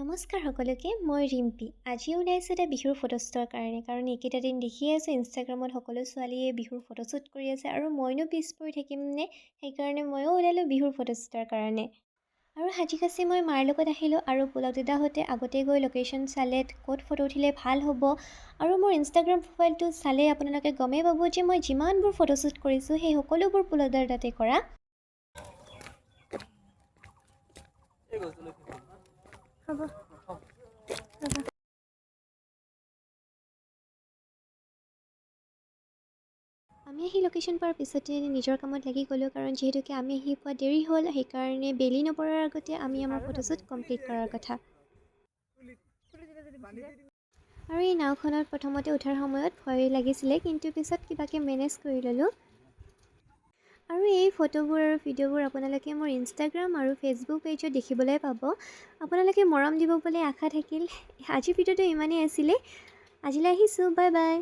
নমস্কাৰ সকলোকে, মই ৰিম্পী। আজি ওলাইছোঁ এটা বিহুৰ ফটোশ্বুটৰ কাৰণে, কাৰণ এইকেইটা দিন দেখিয়ে আছোঁ ইনষ্টাগ্ৰামত সকলো ছোৱালীয়ে বিহুৰ ফটোশ্বুট কৰি আছে আৰু মইনো পিছ পৰি থাকিমনে, সেইকাৰণে ময়ো ওলালোঁ বিহুৰ ফটোশ্বুটৰ কাৰণে। আৰু সাজি কাচি মই মাৰ লগত আহিলোঁ আৰু পুলক দাদাহঁতে আগতে গৈ লোকেশ্যন চালে ক'ত ফটো উঠিলে ভাল হ'ব। আৰু মোৰ ইনষ্টাগ্ৰাম প্ৰফাইলটো চালে আপোনালোকে গমেই পাব যে মই যিমানবোৰ ফটোশ্বুট কৰিছোঁ সেই সকলোবোৰ পুলক দাদাৰ তাতে কৰা। হ'ব ৰ'বা। আমি আহি লোকেশ্যন পোৱাৰ পিছতে নিজৰ কামত লাগি গ'লোঁ, কাৰণ যিহেতুকে আমি আহি পোৱা দেৰি হ'ল, সেইকাৰণে বেলি নপৰাৰ আগতে আমি আমাৰ ফটোশ্বুট কমপ্লিট কৰাৰ কথা। আৰু এই নাওখনত প্ৰথমতে উঠাৰ সময়ত ভয় লাগিছিলে, কিন্তু পিছত কিবাকৈ মেনেজ কৰি ল'লোঁ। আৰু এই ফটোবোৰ আৰু ভিডিঅ'বোৰ আপোনালোকে মোৰ ইনষ্টাগ্ৰাম আৰু ফেচবুক পেজত দেখিবলৈ পাব। আপোনালোকে মৰম দিব বুলি আশা থাকিল। আজিৰ ভিডিঅ'টো ইমানেই আছিলে। আজিলৈ আহিছোঁ, বাই বাই।